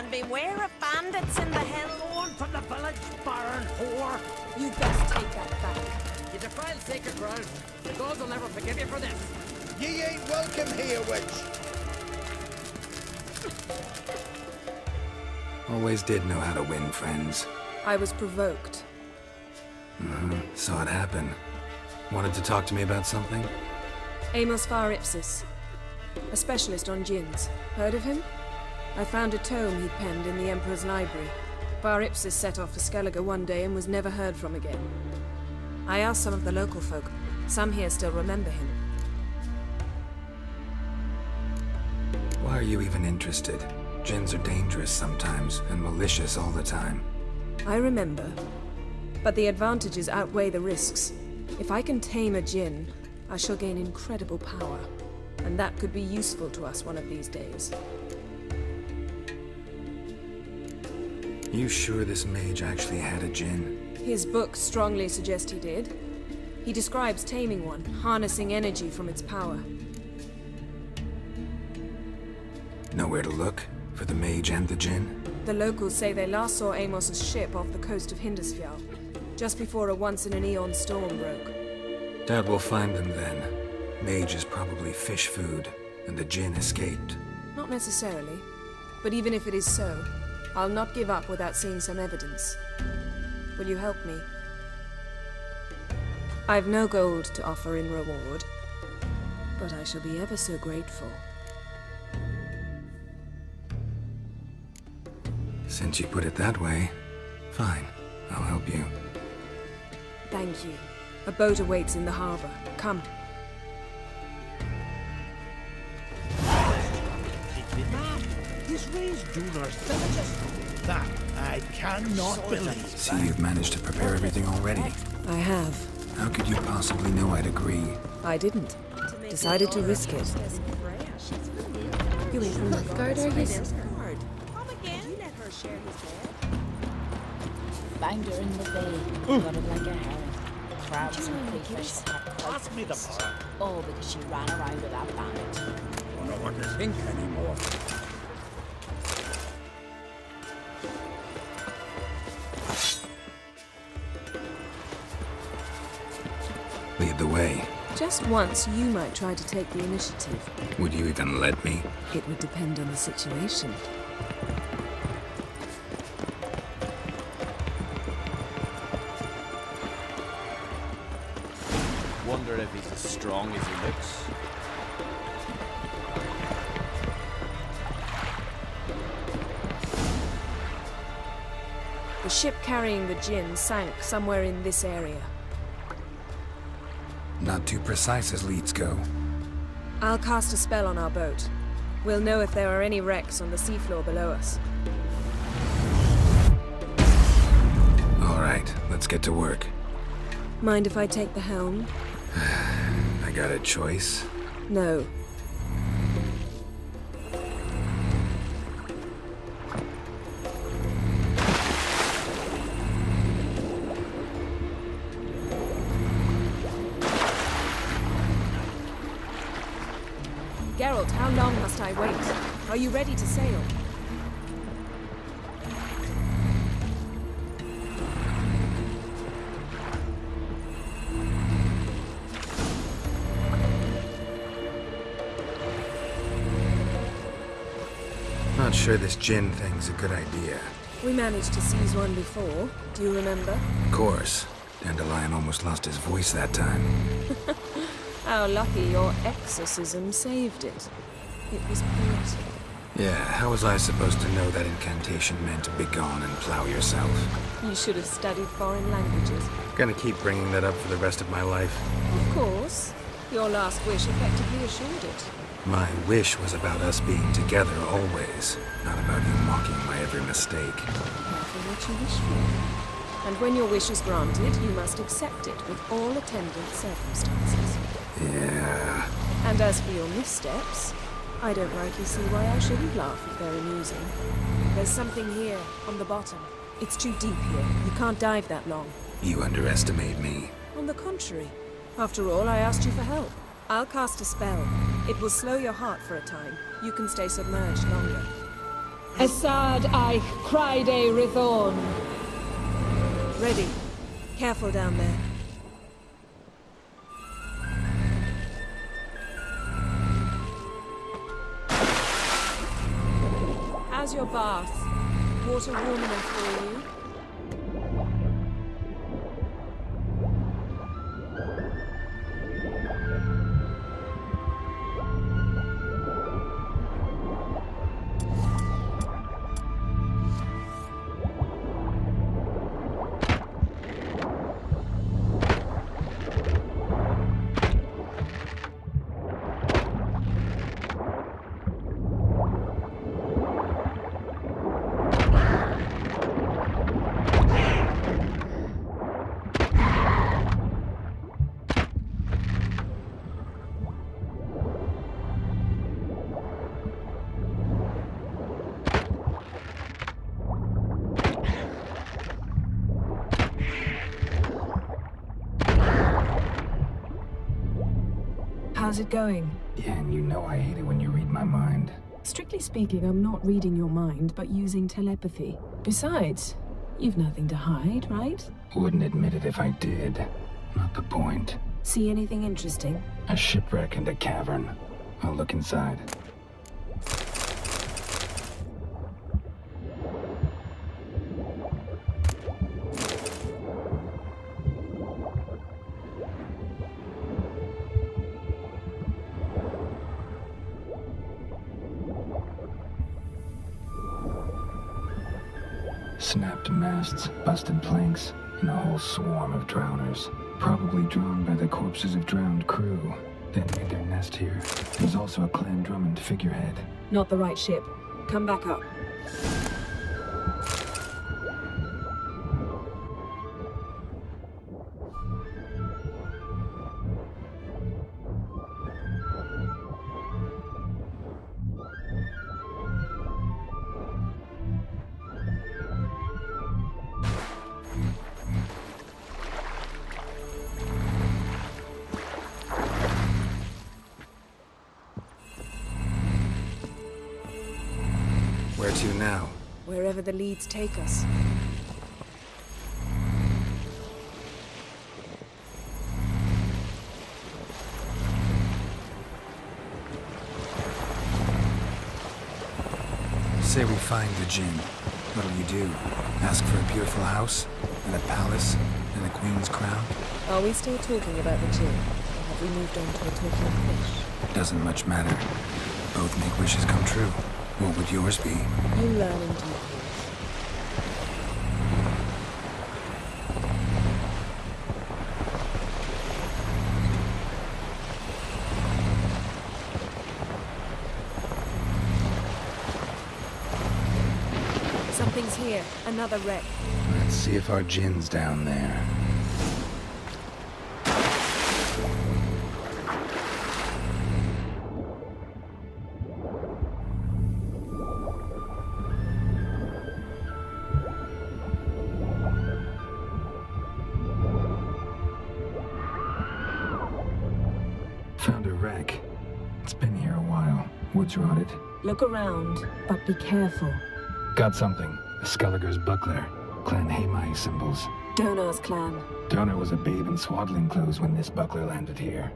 And beware of bandits in the hill. Going from the village, baron whore. You best take that back. You defiled sacred ground. The gods will never forgive you for this. Ye ain't welcome here, witch. Always did know how to win friends. I was provoked. Saw it happen. Wanted to talk to me about something? Amos Far Ipsis, a specialist on djinns. Heard of him? I found a tome he'd penned in the Emperor's library. Far Ipsis set off for Skellige one day and was never heard from again. I asked some of the local folk. Some here still remember him. Why are you even interested? Djinns are dangerous sometimes, and malicious all the time. I remember. But the advantages outweigh the risks. If I can tame a djinn, I shall gain incredible power. And that could be useful to us one of these days. You sure this mage actually had a djinn? His books strongly suggest he did. He describes taming one, harnessing energy from its power. Nowhere to look? For the mage and the djinn? The locals say they last saw Amos's ship off the coast of Hindisfjall, just before a once-in-an-eon storm broke. Doubt we'll find them then. Mage is probably fish food, and the djinn escaped. Not necessarily. But even if it is so, I'll not give up without seeing some evidence. Will you help me? I've no gold to offer in reward, but I shall be ever so grateful. Since you put it that way, fine. I'll help you. Thank you. A boat awaits in the harbor. Come. He's raised Dunar's villages. That I cannot believe. See, you've managed to prepare everything already. I have. How could you possibly know I'd agree? I didn't. Decided to risk it. You ain't from the guard, are you? Found her in the bay, got it like a herring. Crabs and crayfish attacked quite Pass me the bar. all because she ran around with that bandit. Don't know what to think anymore. Lead the way. Just once, you might try to take the initiative. Would you even let me? It would depend on the situation. Wonder if he's as strong as he looks. The ship carrying the djinn sank somewhere in this area. Not too precise as leads go. I'll cast a spell on our boat. We'll know if there are any wrecks on the seafloor below us. All right, let's get to work. Mind if I take the helm? I got a choice. No. Geralt, how long must I wait? Are you ready to sail? Not sure this djinn thing's a good idea. We managed to seize one before. Do you remember? Of course. Dandelion almost lost his voice that time. How lucky your exorcism saved it. It was poetic. Yeah, how was I supposed to know that incantation meant begone and plow yourself? You should have studied foreign languages. Gonna keep bringing that up for the rest of my life. Of course. Your last wish effectively assured it. My wish was about us being together always, not about you mocking my every mistake. Careful what you wish for. And when your wish is granted, you must accept it with all attendant circumstances. Yeah. And as for your missteps, I don't rightly see why I shouldn't laugh if they're amusing. There's something here, on the bottom. It's too deep here. You can't dive that long. You underestimate me. On the contrary. After all, I asked you for help. I'll cast a spell. It will slow your heart for a time. You can stay submerged longer. Assad Eich Criday Rithorn. Ready. Careful down there. How's your bath? Water warm enough for you? How's it going? Yeah, and you know I hate it when you read my mind. Strictly speaking, I'm not reading your mind, but using telepathy. Besides, you've nothing to hide, right? Wouldn't admit it if I did. Not the point. See anything interesting? A shipwreck and a cavern. I'll look inside. Snapped masts, busted planks, and a whole swarm of drowners. Probably drawn by the corpses of drowned crew. Then made their nest here. There's also a Clan Drummond figurehead. Not the right ship. Come back up. Where to now? Wherever the leads take us. Say we find the djinn. What'll you do? Ask for a beautiful house? And a palace? And a queen's crown? Are we still talking about the djinn? Or have we moved on to a talking fish? Doesn't much matter. Both make wishes come true. What would yours be? You learn in due course. Something's here. Another wreck. Let's see if our djinn's down there. Found a wreck. It's been here a while. Wood's rotted. Look around, but be careful. Got something. A Skelliger's buckler. Clan Hamai symbols. Donar's clan. Donor was a babe in swaddling clothes when this buckler landed here.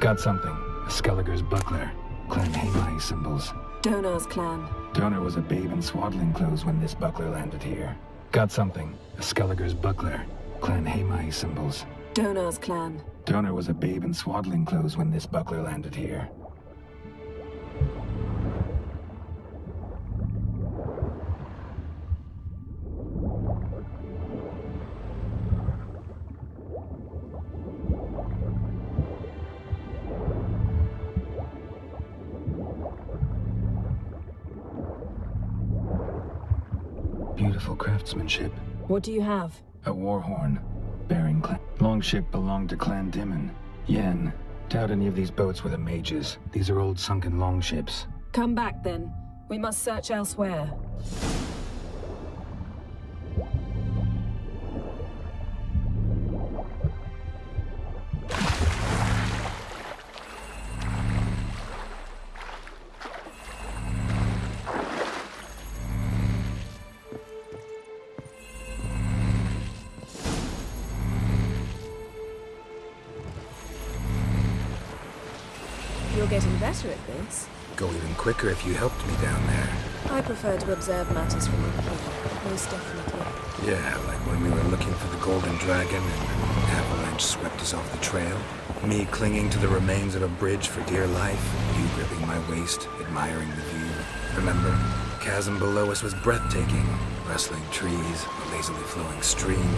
Got something. A Skelliger's buckler. Clan Hamai symbols. Donar's clan. Donor was a babe in swaddling clothes when this buckler landed here. Got something. A Skelliger's buckler. Clan Hamai symbols. Donar's clan. Donor was a babe in swaddling clothes when this buckler landed here. Beautiful craftsmanship. What do you have? A war horn. Bearing clan. Longship belonged to Clan Dimon. Yen. Doubt any of these boats were the mages. These are old sunken longships. Come back then. We must search elsewhere. You're getting better at this. Go even quicker if you helped me down there. I prefer to observe matters from up here, most definitely. Yeah, like when we were looking for the Golden Dragon and an avalanche swept us off the trail. Me clinging to the remains of a bridge for dear life. You gripping my waist, admiring the view. Remember? The chasm below us was breathtaking. Rustling trees, a lazily flowing stream.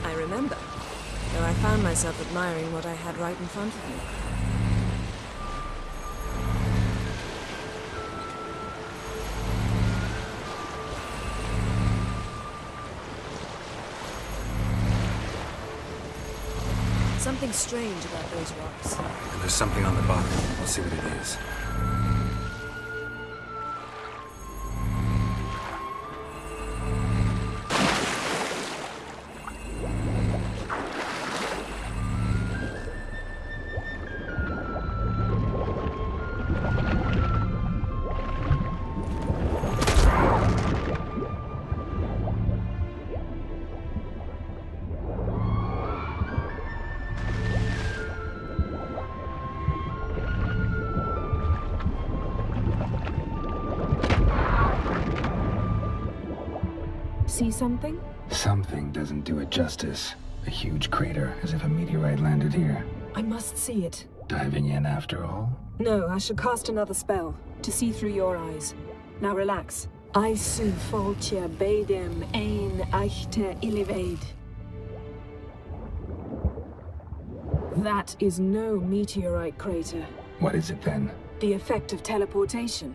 I remember, though I found myself admiring what I had right in front of me. Something strange about those rocks. And there's something on the bottom. We'll see what it is. See something? Something doesn't do it justice. A huge crater, as if a meteorite landed here. I must see it. Diving in after all? No, I should cast another spell, to see through your eyes. Now relax. I su foltja bedem ein eichte illivaid. That is no meteorite crater. What is it then? The effect of teleportation.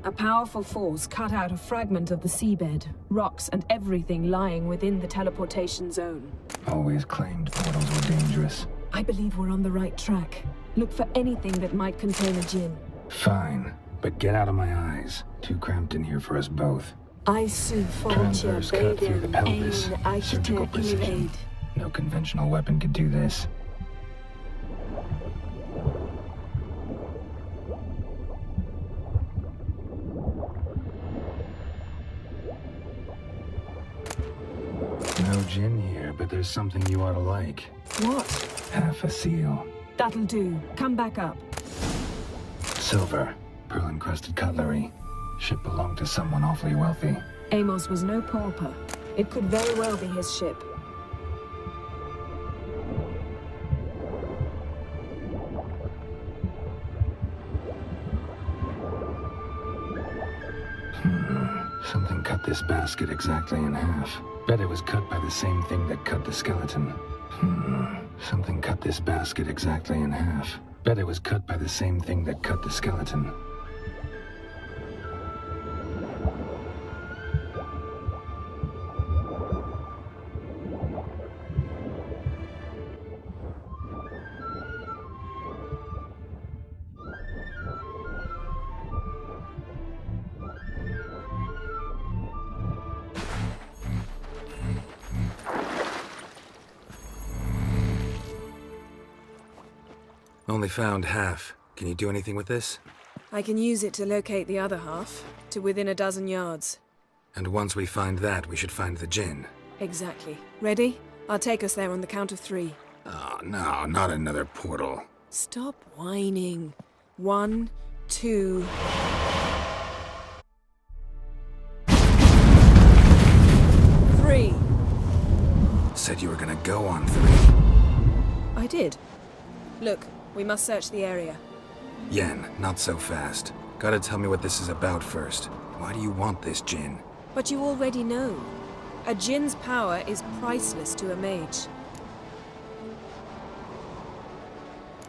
A powerful force cut out a fragment of the seabed, rocks and everything lying within the teleportation zone. Always claimed portals were dangerous. I believe we're on the right track. Look for anything that might contain a djinn. Fine, but get out of my eyes. Too cramped in here for us both. I su Transverse cut through the pelvis. Surgical precision. No conventional weapon could do this. No djinn here, but there's something you ought to like. What? Half a seal. That'll do. Come back up. Silver. Pearl-encrusted cutlery. Ship belonged to someone awfully wealthy. Amos was no pauper. It could very well be his ship. Something cut this basket exactly in half. Bet it was cut by the same thing that cut the skeleton. Something cut this basket exactly in half. Bet it was cut by the same thing that cut the skeleton. Only found half. Can you do anything with this? I can use it to locate the other half, to within a dozen yards. And once we find that, we should find the djinn. Exactly. Ready? I'll take us there on the count of 3. Oh, no, not another portal. Stop whining. 1, 2... Three. Said you were gonna go on 3. I did. Look, we must search the area. Yen, not so fast. Gotta tell me what this is about first. Why do you want this djinn? But you already know. A djinn's power is priceless to a mage.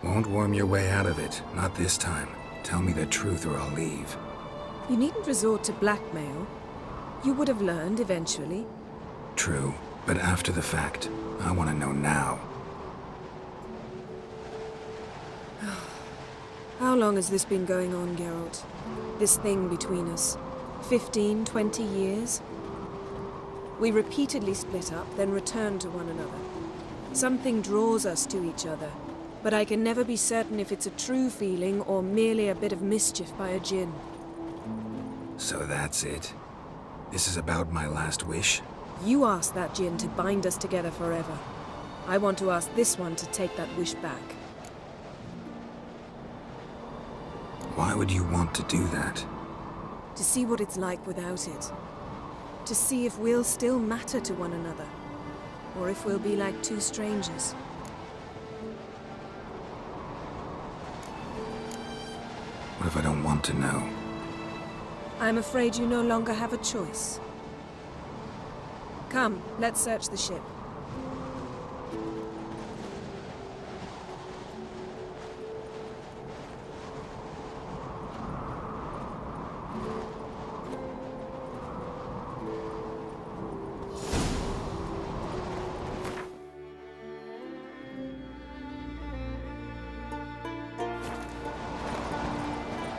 Won't worm your way out of it. Not this time. Tell me the truth or I'll leave. You needn't resort to blackmail. You would have learned eventually. True, but after the fact. I want to know now. How long has this been going on, Geralt? This thing between us? 15, 20 years? We repeatedly split up, then returned to one another. Something draws us to each other, but I can never be certain if it's a true feeling or merely a bit of mischief by a djinn. So that's it. This is about my last wish? You asked that djinn to bind us together forever. I want to ask this one to take that wish back. Why would you want to do that? To see what it's like without it. To see if we'll still matter to one another. Or if we'll be like two strangers. What if I don't want to know? I'm afraid you no longer have a choice. Come, let's search the ship.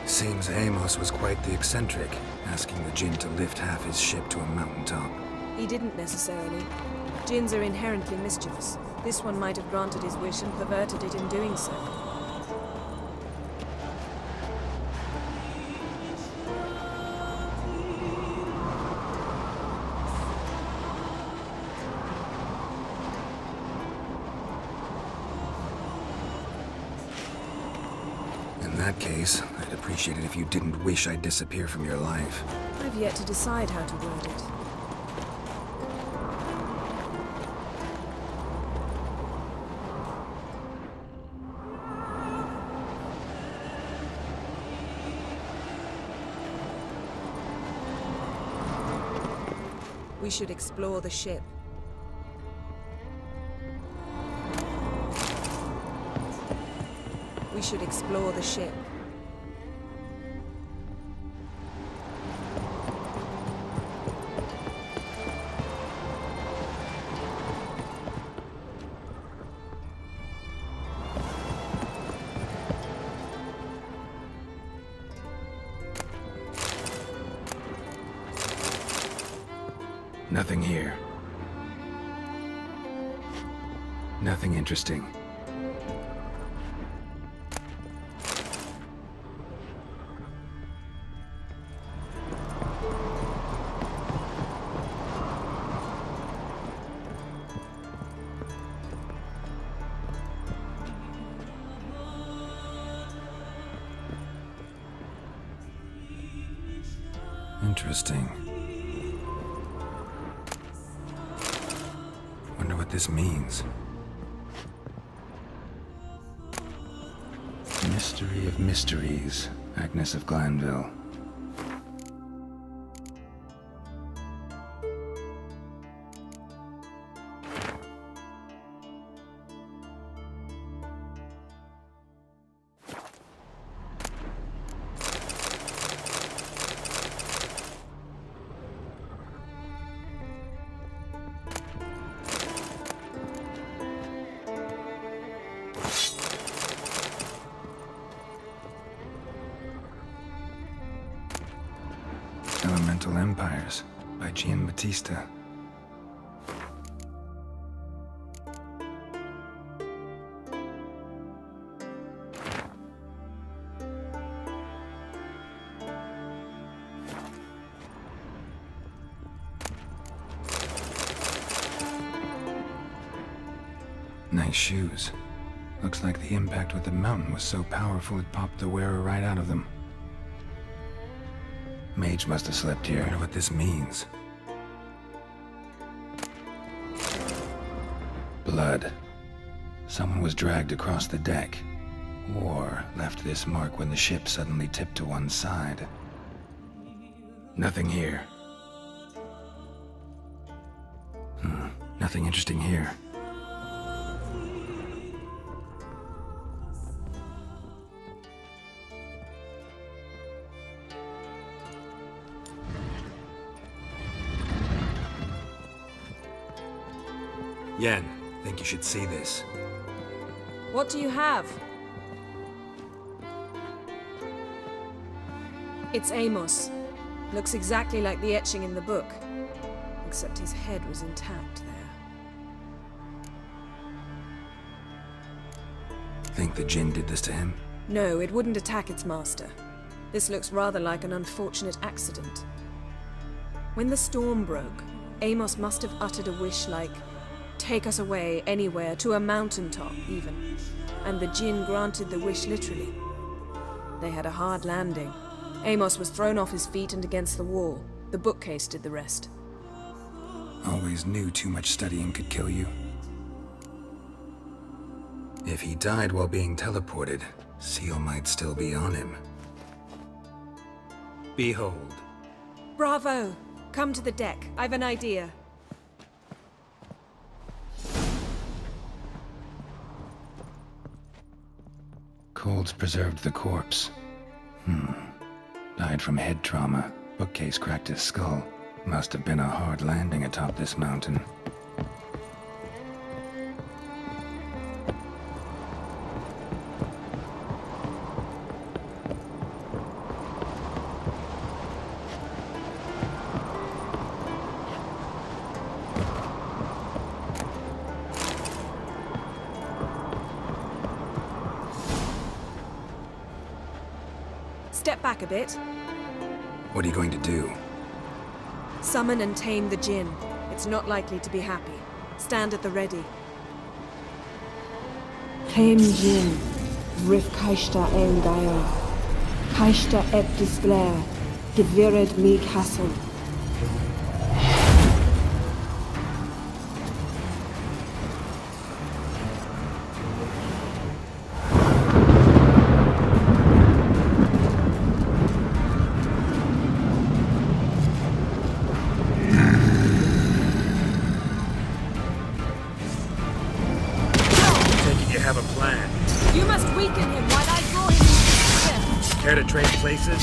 Seems Amos was quite the eccentric, asking the djinn to lift half his ship to a mountaintop. He didn't necessarily. Djinns are inherently mischievous. This one might have granted his wish and perverted it in doing so. In that case, I'd appreciate it if you didn't wish I'd disappear from your life. I've yet to decide how to word it. We should explore the ship. We should explore the ship. Nothing here. Nothing interesting. Interesting. Wonder what this means. Mystery of mysteries, Agnes of Glanville. Elemental Empires by Gian Battista. Nice shoes. Looks like the impact with the mountain was so powerful it popped the wearer right out of them. Mage must have slept here. I wonder what this means. Blood. Someone was dragged across the deck. Or left this mark when the ship suddenly tipped to one side. Nothing here. Nothing interesting here. Yen, think you should see this. What do you have? It's Amos. Looks exactly like the etching in the book. Except his head was intact there. Think the djinn did this to him? No, it wouldn't attack its master. This looks rather like an unfortunate accident. When the storm broke, Amos must have uttered a wish like, "Take us away, anywhere, to a mountaintop, even." And the djinn granted the wish literally. They had a hard landing. Amos was thrown off his feet and against the wall. The bookcase did the rest. Always knew too much studying could kill you. If he died while being teleported, Seal might still be on him. Behold. Bravo! Come to the deck. I've an idea. Colds preserved the corpse. Died from head trauma. Bookcase cracked his skull. Must have been a hard landing atop this mountain. Step back a bit. What are you going to do? Summon and tame the djinn. It's not likely to be happy. Stand at the ready. Tame djinn. Rif kaishta ein gael. Kaishta eb disglair. Gevired mig hassel. Have a plan. You must weaken him while I draw him into the Care to trade places?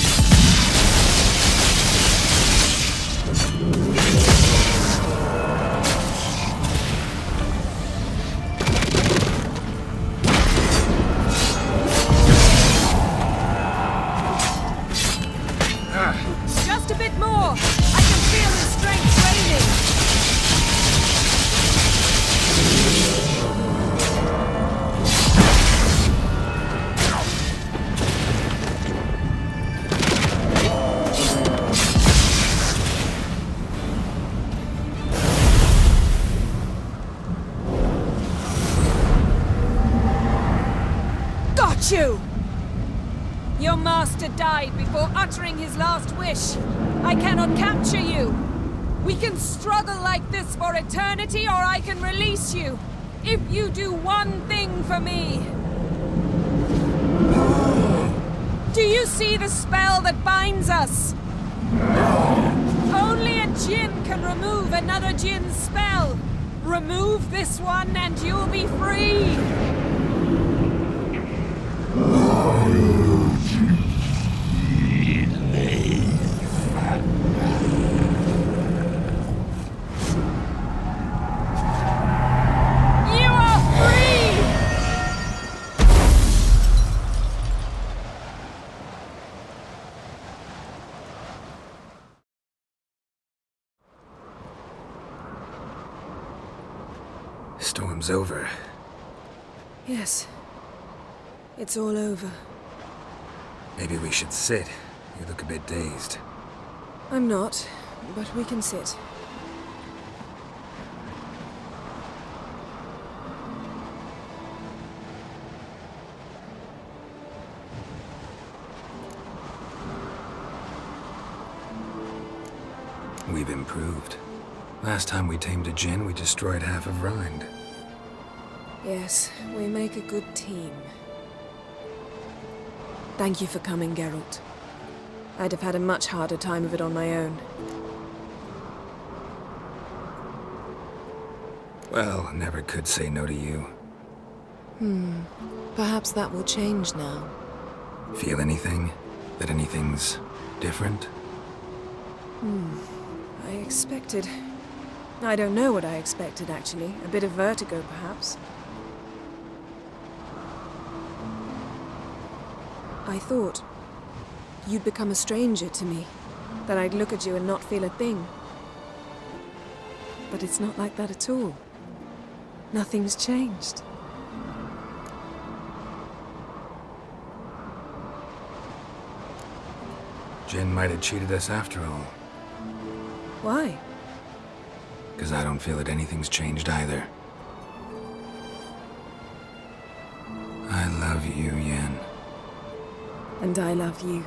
Just a bit more! I can feel his strength draining! You! Your master died before uttering his last wish. I cannot capture you. We can struggle like this for eternity, or I can release you. If you do one thing for me. Do you see the spell that binds us? Only a djinn can remove another djinn's spell. Remove this one and you'll be free. Storm's over. Yes. It's all over. Maybe we should sit. You look a bit dazed. I'm not, but we can sit. We've improved. Last time we tamed a djinn, we destroyed half of Rind. Yes, we make a good team. Thank you for coming, Geralt. I'd have had a much harder time of it on my own. Well, never could say no to you. Perhaps that will change now. Feel anything? That anything's different? I expected I don't know what I expected, actually. A bit of vertigo, perhaps. I thought you'd become a stranger to me, that I'd look at you and not feel a thing. But it's not like that at all. Nothing's changed. Djinn might have cheated us after all. Why? Because I don't feel that anything's changed either. I love you, Yen. And I love you.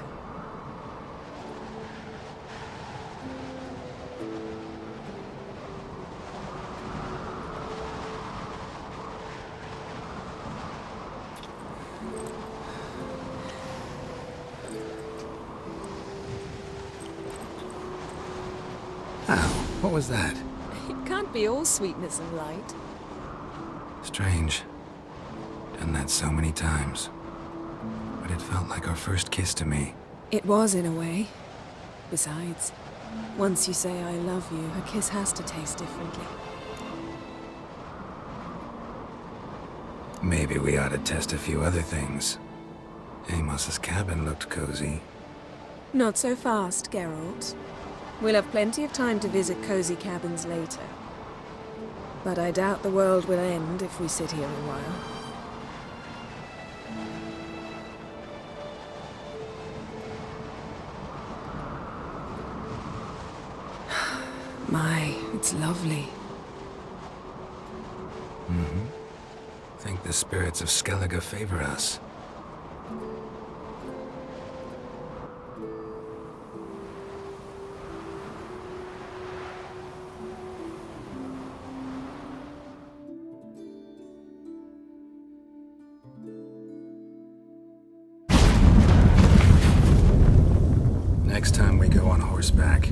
Ow, what was that? It can't be all sweetness and light. Strange. Done that so many times. But it felt like our first kiss to me. It was, in a way. Besides, once you say I love you, a kiss has to taste differently. Maybe we ought to test a few other things. Amos's cabin looked cozy. Not so fast, Geralt. We'll have plenty of time to visit cozy cabins later. But I doubt the world will end if we sit here a while. My, it's lovely. Mm-hmm. Think the spirits of Skellige favor us. Next time we go on horseback.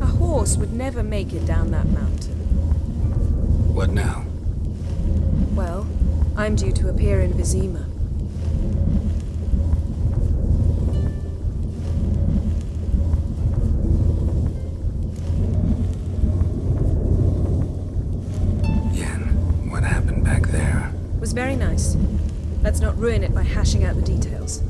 A horse would never make it down that mountain. What now? Well, I'm due to appear in Vizima. Yen, what happened back there? It was very nice. Let's not ruin it by hashing out the details.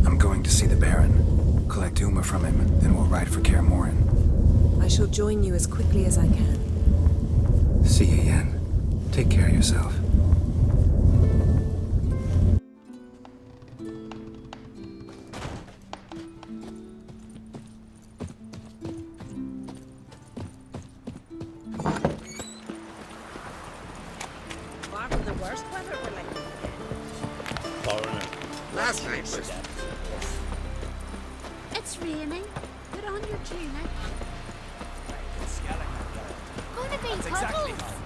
I'm going to see the Baron. Collect Uma from him, then we'll ride for Kaer Morhen. I shall join you as quickly as I can. See you, Yen. Take care of yourself. Far from the worst weather we're like. Last night was... It's raining. Put on your tunic. Gonna be puddles.